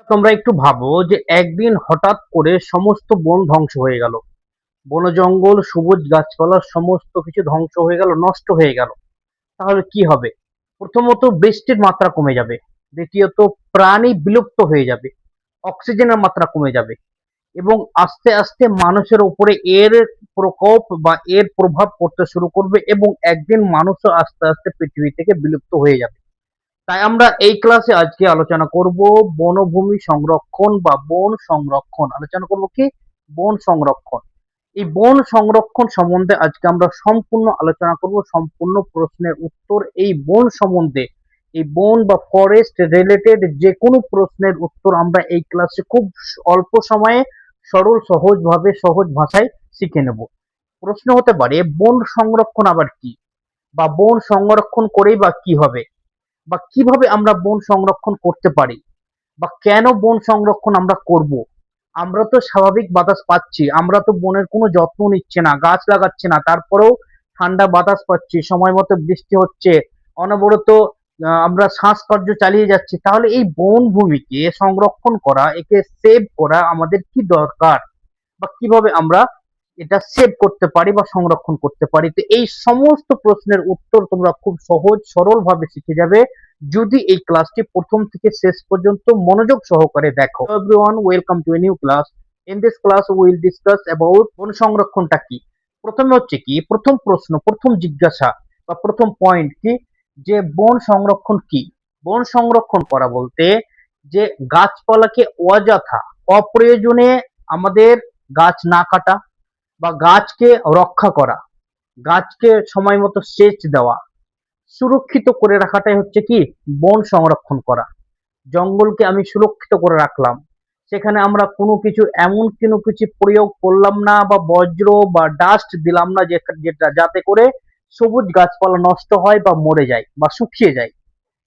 তোমরা একটু ভাবো যে একদিন হঠাৎ করে সমস্ত বন ধ্বংস হয়ে গেল। বন জঙ্গল সবুজ গাছপালা সমস্ত কিছু ধ্বংস হয়ে গেল, নষ্ট হয়ে গেল। তাহলে কি হবে? প্রথমত বৃষ্টির মাত্রা কমে যাবে। দ্বিতীয়ত প্রাণী বিলুপ্ত হয়ে যাবে। অক্সিজেনের মাত্রা কমে যাবে এবং আস্তে আস্তে মানুষের উপরে এর প্রকোপ বা এর প্রভাব পড়তে শুরু করবে এবং একদিন মানুষও আস্তে আস্তে পৃথিবী থেকে বিলুপ্ত হয়ে যাবে। তাই আমরা এই ক্লাসে আজকে আলোচনা করব বনভূমি সংরক্ষণ বা বন সংরক্ষণ। আলোচনা করব কি? বন সংরক্ষণ। এই বন সংরক্ষণ সম্বন্ধে আজকে আমরা সম্পূর্ণ আলোচনা করব, সম্পূর্ণ প্রশ্নের উত্তর এই বন সম্বন্ধে। এই বন বা ফরেস্ট রিলেটেড যে কোনো প্রশ্নের উত্তর আমরা এই ক্লাসে খুব অল্প সময়ে সরল সহজভাবে সহজ ভাষায় শিখে নেব। প্রশ্ন হতে পারে বন সংরক্ষণ আবার কি, বা বন সংরক্ষণ করেই বা কি হবে, বা কিভাবে আমরা বন সংরক্ষণ করতে পারি, বা কেন বন সংরক্ষণ আমরা করব। আমরা তো স্বাভাবিক বাতাস পাচ্ছি, আমরা তো বনের কোনো যত্ন নিচ্ছে না, গাছ লাগাচ্ছে না, তারপরেও ঠান্ডা বাতাস পাচ্ছি, সময় মতো বৃষ্টি হচ্ছে, অনবরত আমরা শ্বাসকার্য চালিয়ে যাচ্ছি। তাহলে এই বন ভূমিকে সংরক্ষণ করা, একে সেভ করা আমাদের কি দরকার, বা কিভাবে আমরা এটা সেভ করতে পারি বা সংরক্ষণ করতে পারি। তো এই সমস্ত প্রশ্নের উত্তর তোমরা খুব সহজ সরল ভাবে শিখে যাবে যদি এই ক্লাসটি প্রথম থেকে শেষ পর্যন্ত মনোযোগ সহকারে দেখো। Everyone, welcome to a new class. In this class we will discuss about বন সংরক্ষণটা কি। প্রথমে হচ্ছে কি, প্রথম প্রশ্ন, প্রথম জিজ্ঞাসা বা প্রথম পয়েন্ট কি, যে বন সংরক্ষণ কি। বন সংরক্ষণ করা বলতে যে গাছপালাকে অযথা অপ্রয়োজনে আমাদের গাছ না কাটা বা গাছকে রক্ষা করা, গাছকে সময় মতো সেচ দেওয়া, সুরক্ষিত করে রাখাটাই হচ্ছে কি বন সংরক্ষণ করা। জঙ্গলকে আমি সুরক্ষিত করে রাখলাম, সেখানে আমরা কোনো কিছু এমন কোনো কিছু প্রয়োগ করলাম না বা বজ্র বা ডাস্ট দিলাম না যেটা যাতে করে সবুজ গাছপালা নষ্ট হয় বা মরে যায় বা শুকিয়ে যায়।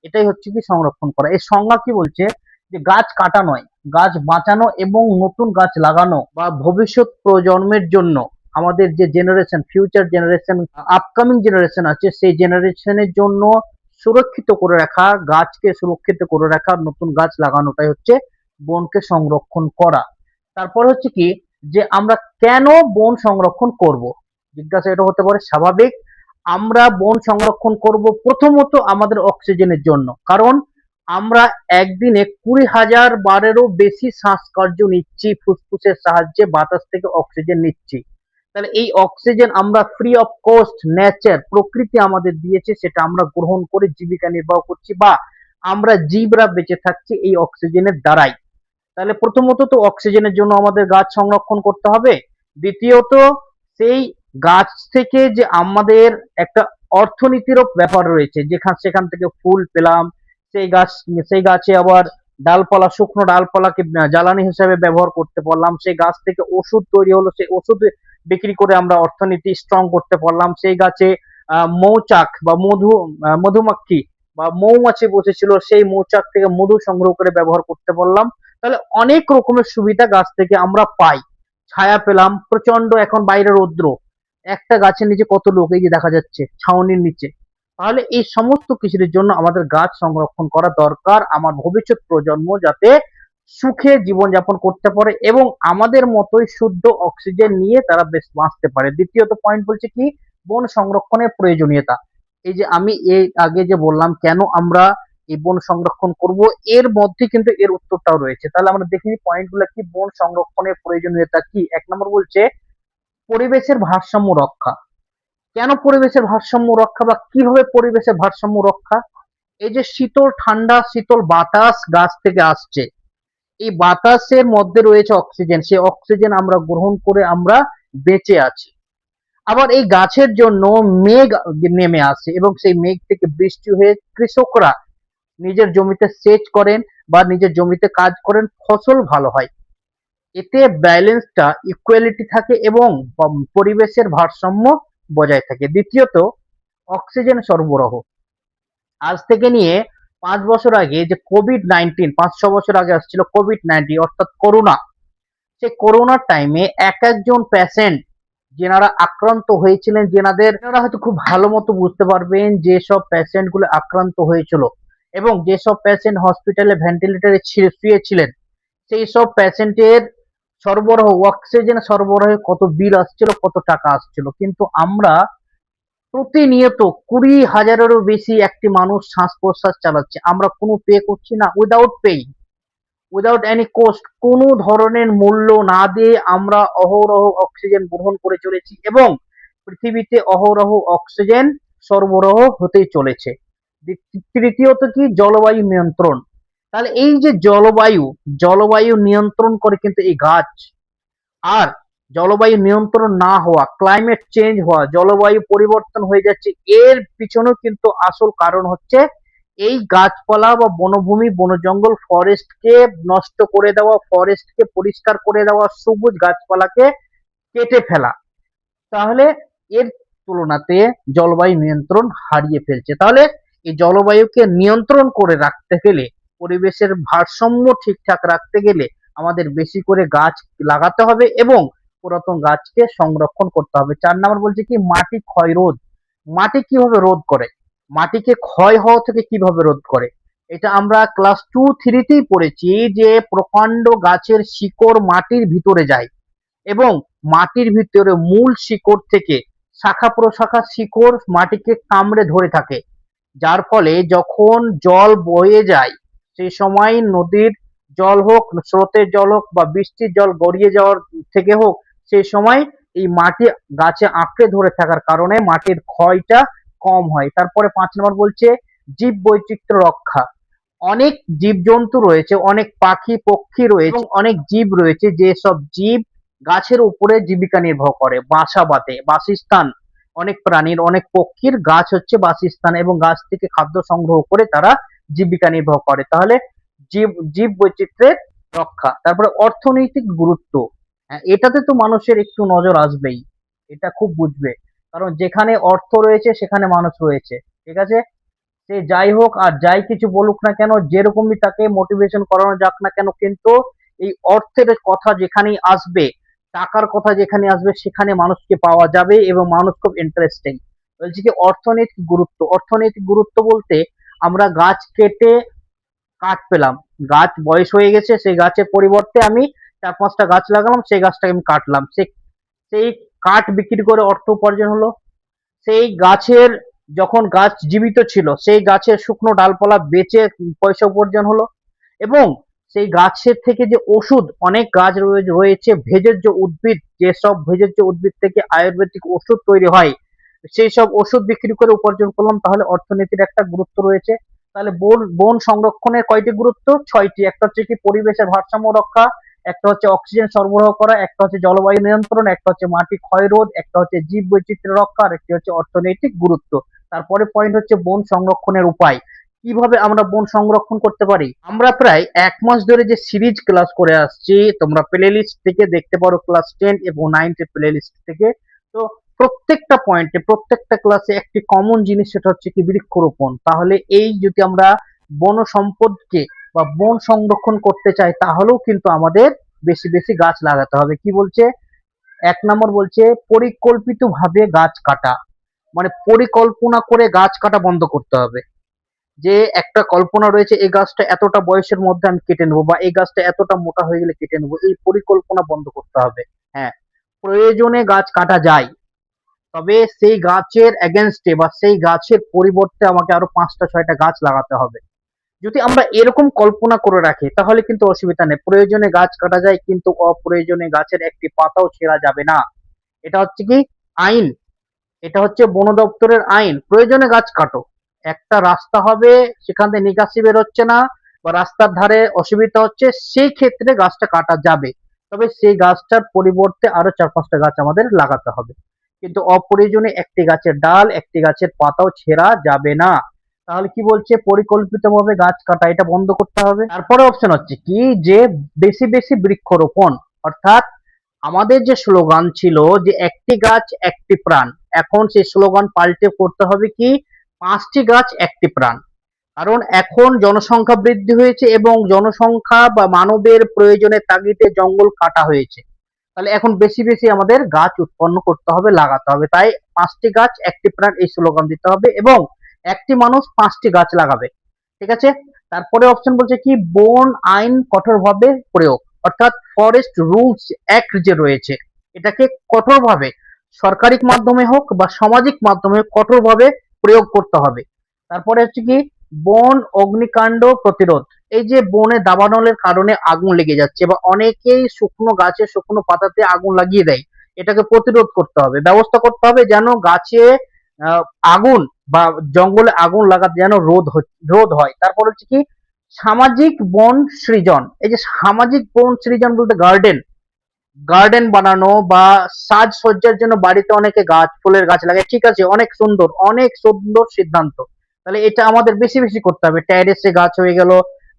এটাই হচ্ছে কি সংরক্ষণ করা। এই সংজ্ঞা কি বলছে, যে গাছ কাটা নয়, গাছ বাঁচানো এবং নতুন গাছ লাগানো, বা ভবিষ্যৎ প্রজন্মের জন্য আমাদের যে generation, future generation, upcoming generation আছে, সেই জেনারেশনের জন্য সুরক্ষিত করে রাখা, গাছকে সুরক্ষিত করে রাখা, নতুন গাছ লাগানোটাই হচ্ছে বনকে সংরক্ষণ করা। তারপর হচ্ছে কি, যে আমরা কেন বন সংরক্ষণ করব। জিজ্ঞাসা এটা হতে পারে স্বাভাবিক। আমরা বন সংরক্ষণ করব প্রথমত আমাদের অক্সিজেনের জন্য, কারণ আমরা একদিনে 20,000 বারেরও বেশি শ্বাসকার্য নিচ্ছি, ফুসফুসের সাহায্যে বাতাস থেকে অক্সিজেন নিচ্ছি। তাহলে এই অক্সিজেন আমরা ফ্রি অফ কস্ট, নেচার প্রকৃতি আমাদের দিয়েছে, সেটা আমরা গ্রহণ করে জীবিকা নির্বাহ করছি, বা আমরা জীবরা বেঁচে থাকছি এই অক্সিজেনের দ্বারাই। তাহলে প্রথমত তো অক্সিজেনের জন্য আমাদের গাছ সংরক্ষণ করতে হবে। দ্বিতীয়ত সেই গাছ থেকে যে আমাদের একটা অর্থনীতিরও ব্যাপার রয়েছে, সেখান থেকে ফুল পেলাম, সেই গাছ, সেই গাছে আবার ডালপালা, শুকনো ডালপালাকে জ্বালানি হিসেবে ব্যবহার করতে পারলাম, সেই গাছ থেকে ওষুধ তৈরি হলো, সেই ওষুধ বিক্রি করে আমরা অর্থনীতি স্ট্রং করতে পারলাম, সেই গাছে মৌচাক বা মধুমাক্ষি বা মৌমাছি বসেছিল, সেই মৌচাক থেকে মধু সংগ্রহ করে ব্যবহার করতে পারলাম। তাহলে অনেক রকমের সুবিধা গাছ থেকে আমরা পাই। ছায়া পেলাম, প্রচন্ড এখন বাইরে রৌদ্র, একটা গাছের নিচে কত লোক এই যে দেখা যাচ্ছে ছাউনির নিচে। তাহলে এই সমস্ত কিছুর জন্য আমাদের গাছ সংরক্ষণ করা দরকার, আমার ভবিষ্যৎ প্রজন্ম যাতে সুখে জীবনযাপন করতে পারে এবং আমাদের মতোই শুদ্ধ অক্সিজেন নিয়ে তারা বেশ বাঁচতে পারে। দ্বিতীয়ত পয়েন্ট বলছে কি, বন সংরক্ষণের প্রয়োজনীয়তা। এই যে আমি এই আগে যে বললাম কেন আমরা এই বন সংরক্ষণ করব, এর মধ্যে কিন্তু এর উত্তরটাও রয়েছে। তাহলে আমরা দেখি পয়েন্টগুলো কি, বন সংরক্ষণের প্রয়োজনীয়তা কি। এক নম্বর বলছে পরিবেশের ভারসাম্য রক্ষা। কেন পরিবেশের ভারসাম্য রক্ষা, বা কিভাবে পরিবেশের ভারসাম্য রক্ষা? এই যে শীতল ঠান্ডা শীতল বাতাস গাছ থেকে আসছে, এই বাতাসের মধ্যে রয়েছে অক্সিজেন, সেই অক্সিজেন আমরা গ্রহণ করে আমরা বেঁচে আছি। আবার এই গাছের জন্য মেঘ নেমে আসে এবং সেই মেঘ থেকে বৃষ্টি হয়ে কৃষকরা নিজের জমিতে সেচ করেন বা নিজের জমিতে কাজ করেন, ফসল ভালো হয়। এতে ব্যালেন্সটা ইকুয়ালিটি থাকে এবং পরিবেশের ভারসাম্য বজায় থাকে। দ্বিতীয়ত অক্সিজেন সরবরাহ। আজ থেকে নিয়ে 5 বছর আগে যে কোভিড-19, 5-6 বছর আগে আসছিল কোভিড-19 অর্থাৎ করোনা, সেই করোনার টাইমে এক একজন পেশেন্ট যেনারা আক্রান্ত হয়েছিলেন, যেনারা হয়তো খুব ভালো মতো বুঝতে পারবেন যেসব পেশেন্ট গুলো আক্রান্ত হয়েছিল এবং যেসব পেশেন্ট হসপিটালে ভেন্টিলেটরে শুয়েছিলেন, সেই সব পেশেন্টের সরবরাহ, অক্সিজেন সরবরাহে কত বিল আসছিল, কত টাকা আসছিল। কিন্তু আমরা প্রতিনিয়ত 20,000-এরও বেশি একটি মানুষ শ্বাস প্রশ্বাস চালাচ্ছে, আমরা কোনো পে করছি না, without paying, without any cost, কোনো ধরনের মূল্য না দিয়ে আমরা অহরহ অক্সিজেন গ্রহণ করে চলেছি এবং পৃথিবীতে অহরহ অক্সিজেন সরবরাহ হতেই চলেছে। তৃতীয়ত কি, জলবায়ু নিয়ন্ত্রণ। তাহলে এই যে জলবায়ু নিয়ন্ত্রণ করে কিন্তু এই গাছ। আর জলবায়ু নিয়ন্ত্রণ না হওয়া, ক্লাইমেট চেঞ্জ হওয়া, জলবায়ু পরিবর্তন হয়ে যাচ্ছে, এর পিছনেও কিন্তু আসল কারণ হচ্ছে এই গাছপালা বা বনভূমি, বনজঙ্গল, ফরেস্টকে নষ্ট করে দেওয়া, ফরেস্টকে পরিষ্কার করে দেওয়া, সবুজ গাছপালাকে কেটে ফেলা। তাহলে এর তুলনাতে জলবায়ু নিয়ন্ত্রণ হারিয়ে ফেলছে। তাহলে এই জলবায়ুকে নিয়ন্ত্রণ করে রাখতে গেলে, পরিবেশের ভারসাম্য ঠিকঠাক রাখতে গেলে আমাদের বেশি করে গাছ লাগাতে হবে এবং পুরাতন গাছকে সংরক্ষণ করতে হবে। 4 নাম্বার বলছে কি, মাটি ক্ষয় রোধ। মাটি কিভাবে রোধ করে, মাটিকে ক্ষয় হওয়া থেকে কিভাবে রোধ করে, এটা আমরা ক্লাস 2-3তেই পড়েছি যে প্রকাণ্ড গাছের শিকড় মাটির ভিতরে যায় এবং মাটির ভিতরে মূল শিকড় থেকে শাখা প্রশাখা শিকড় মাটিকে কামড়ে ধরে থাকে, যার ফলে যখন জল বয়ে যায়, সেই সময় নদীর জল হোক, স্রোতের জল হোক বা বৃষ্টির জল গড়িয়ে যাওয়ার থেকে হোক, সেই সময় এই মাটি গাছে আঁকড়ে ধরে থাকার কারণে মাটির ক্ষয়টা কম হয়। তারপরে 5 নম্বর বলছে জীব বৈচিত্র্য রক্ষা। অনেক জীবজন্তু রয়েছে, অনেক পাখি পক্ষী রয়েছে এবং অনেক জীব রয়েছে, যেসব জীব গাছের উপরে জীবিকা নির্বাহ করে, বাসা বাঁধে, বাসস্থান। অনেক প্রাণীর, অনেক পক্ষীর গাছ হচ্ছে বাসস্থান এবং গাছ থেকে খাদ্য সংগ্রহ করে তারা জীবিকা নির্বাহ করে। তাহলে জীব বৈচিত্র্যের রক্ষা। তারপরে অর্থনৈতিক গুরুত্ব। হ্যাঁ, এটাতে তো মানুষের একটু নজর আসবেই, এটা খুব বুঝবে, কারণ যেখানে অর্থ রয়েছে সেখানে মানুষ রয়েছে। ঠিক আছে, সে যাই হোক আর যাই কিছু বলুক না কেন, যেরকমই তাকে মোটিভেশন করানো যাক না কেন, কিন্তু এই অর্থের কথা যেখানেই আসবে, টাকার কথা যেখানে আসবে, সেখানে মানুষকে পাওয়া যাবে এবং মানুষ খুব ইন্টারেস্টিং। বলছি কি, অর্থনৈতিক গুরুত্ব। অর্থনৈতিক গুরুত্ব বলতে আমরা গাছ কেটে কাঠ পেলাম, গাছ বয়স হয়ে গেছে, সেই গাছের পরিবর্তে আমি 4-5টা গাছ লাগালাম, সেই গাছটাকে আমি কাটলাম, সেই কাঠ বিক্রি করে অর্থ উপার্জন হলো। সেই গাছের, যখন গাছ জীবিত ছিল সেই গাছের শুকনো ডালপালা বেচে পয়সা উপার্জন হলো এবং সেই গাছের থেকে যে ওষুধ, অনেক গাছ রয়েছে ভেষজ উদ্ভিদ, যেসব ভেষজ উদ্ভিদ থেকে আয়ুর্বেদিক ওষুধ তৈরি হয়, সেই সব ওষুধ বিক্রি করে উপার্জন করলাম। তাহলে অর্থনীতির একটা গুরুত্ব রয়েছে। তাহলে বন বন সংরক্ষণের কয়টি গুরুত্ব? 6টি। একটা হচ্ছে কি, পরিবেশের ভারসাম্য রক্ষা, একটা হচ্ছে অক্সিজেন সরবরাহ করা, একটা হচ্ছে জলবায়ু নিয়ন্ত্রণ, একটা হচ্ছে মাটি ক্ষয় রোধ, একটা হচ্ছে জীব বৈচিত্র্য রক্ষা, আর একটি হচ্ছে অর্থনৈতিক গুরুত্ব। তারপরে পয়েন্ট হচ্ছে বন সংরক্ষণের উপায়। কিভাবে আমরা বন সংরক্ষণ করতে পারি? আমরা প্রায় 1 মাস ধরে যে সিরিজ ক্লাস করে আসছি, তোমরা প্লে লিস্ট থেকে দেখতে পারো, ক্লাস 10 এবং 9 এর প্লে লিস্ট থেকে। তো প্রত্যেকটা পয়েন্টে, প্রত্যেকটা ক্লাসে একটি কমন জিনিস, সেটা হচ্ছে কি, বৃক্ষরোপণ। তাহলে এই যদি আমরা বন সম্পদকে বা বন সংরক্ষণ করতে চাই, তাহলেও কিন্তু আমাদের বেশি বেশি গাছ লাগাতে হবে। কি বলছে? 1 নম্বর বলছে পরিকল্পিতভাবে গাছ কাটা, মানে পরিকল্পনা করে গাছ কাটা বন্ধ করতে হবে। যে একটা কল্পনা রয়েছে, এই গাছটা এতটা বয়সের মধ্যে আমি কেটে নেবো বা এই গাছটা এতটা মোটা হয়ে গেলে কেটে নেবো, এই পরিকল্পনা বন্ধ করতে হবে। হ্যাঁ, প্রয়োজনে গাছ কাটা যায়, তবে সেই গাছের এগেনস্টে বা সেই গাছের পরিবর্তে আমাকে আরো 5টা 6টা গাছ লাগাতে হবে। যদি আমরা এরকম কল্পনা করে রাখি তাহলে কিন্তু অসুবিধা নেই, প্রয়োজনে গাছ কাটা যায় কিন্তু অপ্রয়োজনে গাছের একটি পাতাও ছেঁড়া যাবে না। এটা হচ্ছে কি, আইন, এটা হচ্ছে বন দপ্তরের আইন। প্রয়োজনে গাছ কাটো, একটা রাস্তা হবে, সেখান থেকে নিকাশি বের হচ্ছে না বা রাস্তার ধারে অসুবিধা হচ্ছে, সেই ক্ষেত্রে গাছটা কাটা যাবে, তবে সেই গাছটার পরিবর্তে আরো 4-5টা গাছ আমাদের লাগাতে হবে। কিন্তু অপ্রয়োজনে একটি গাছের ডাল, একটি গাছের পাতাও ছেঁড়া যাবে না। তাহলে কি বলছে? পরিকল্পিতভাবে গাছ কাটা, এটা বন্ধ করতে হবে। তারপরে অপশন হচ্ছে কি, যে বেশি বেশি বৃক্ষরোপণ। অর্থাৎ আমাদের যে স্লোগান ছিল যে একটি গাছ একটি প্রাণ, এখন সেই স্লোগান পাল্টে করতে হবে কি, 5টি গাছ একটি প্রাণ। কারণ এখন জনসংখ্যা বৃদ্ধি হয়েছে এবং জনসংখ্যা বা মানবের প্রয়োজনের তাগিদে জঙ্গল কাটা হয়েছে। তাহলে এখন বেশি বেশি আমাদের গাছ উৎপন্ন করতে হবে, লাগাতে হবে। তাই 5টি গাছ একটি প্রাণ এই স্লোগান দিতে হবে এবং একটি মানুষ 5টি গাছ লাগাবে। ঠিক আছে? তারপরে অপশন বলছে কি বন আইন কঠোরভাবে প্রয়োগ, অর্থাৎ ফরেস্ট রুলস অ্যাক্ট যে রয়েছে এটাকে কঠোরভাবে সরকারি মাধ্যমে হোক বা সামাজিক মাধ্যমে হোক কঠোরভাবে প্রয়োগ করতে হবে। তারপরে হচ্ছে কি বন অগ্নিকাণ্ড প্রতিরোধ, এই যে বনে দাবানলের কারণে আগুন লেগে যাচ্ছে বা অনেকেই শুকনো গাছে শুকনো পাতাতে আগুন লাগিয়ে দেয়, এটাকে প্রতিরোধ করতে হবে, ব্যবস্থা করতে হবে যেন গাছে আহ, আগুন বা জঙ্গলে আগুন লাগাতে যেন রোধ হয়। তারপর হচ্ছে কি সামাজিক বন সৃজন, এই যে সামাজিক বন সৃজন বলতে গার্ডেন বানানো বা সাজসজ্জার জন্য বাড়িতে অনেকে গাছ ফুলের গাছ লাগায়, ঠিক আছে, অনেক সুন্দর সিদ্ধান্ত। তাহলে এটা আমাদের বেশি বেশি করতে হবে, ট্যারেসে গাছ হয়ে গেল,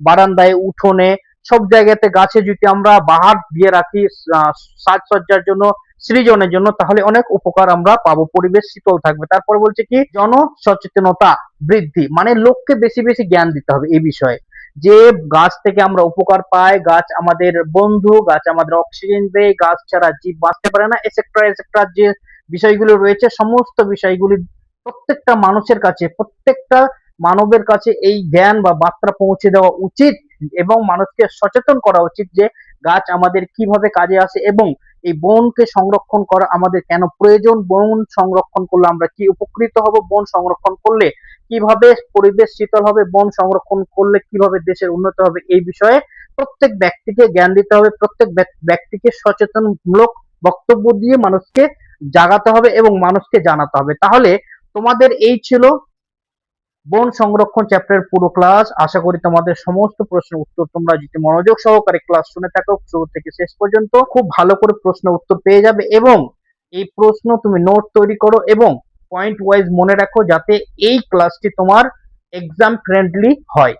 বারান্দায় উঠোনে সব জায়গাতে গাছে যদি আমরা বাহার দিয়ে রাখি আহ, সাজসজ্জার জন্য সৃজনের জন্য, তাহলে অনেক উপকার আমরা পাবো, পরিবেশ শীতল থাকবে। তারপর বলছে কি জন সচেতনতা বৃদ্ধি, মানে লোককে বেশি বেশি জ্ঞান দিতে হবে এই বিষয়ে, যে গাছ থেকে আমরা উপকার পাই, গাছ আমাদের বন্ধু, গাছ আমাদের অক্সিজেন দেয়, গাছ ছাড়া জীব বাঁচতে পারে না, এসেট্রা এসেট্রা যে বিষয়গুলো রয়েছে সমস্ত বিষয়গুলি প্রত্যেকটা মানুষের কাছে, প্রত্যেকটা মানবের কাছে এই জ্ঞান বা বার্তা পৌঁছে দেওয়া উচিত এবং মানুষকে সচেতন করা উচিত যে গাছ আমাদের কিভাবে কাজে আসে এবং এই বনকে সংরক্ষণ করা আমাদের কেন প্রয়োজন, বন সংরক্ষণ করলে আমরা কি উপকৃত হব, বন সংরক্ষণ করলে কিভাবে পরিবেশ শীতল হবে, বন সংরক্ষণ করলে কিভাবে দেশের উন্নতি হবে, এই বিষয়ে প্রত্যেক ব্যক্তিকে জ্ঞান দিতে হবে, প্রত্যেক ব্যক্তিকে সচেতনমূলক বক্তব্য দিয়ে মানুষকে জাগাতে হবে এবং মানুষকে জানাতে হবে। তাহলে তোমাদের এই ছিল বন সংরক্ষণ চ্যাপ্টারের পুরো ক্লাস। আশা করি তোমাদের সমস্ত প্রশ্নের উত্তর তোমরা যদি মনোযোগ সহকারে ক্লাস শুনে থাকো শুরু থেকে শেষ পর্যন্ত খুব ভালো করে প্রশ্ন উত্তর পেয়ে যাবে এবং এই প্রশ্ন তুমি নোট তৈরি করো এবং পয়েন্ট ওয়াইজ মনে রাখো যাতে এই ক্লাসটি তোমার এক্সাম ফ্রেন্ডলি হয়।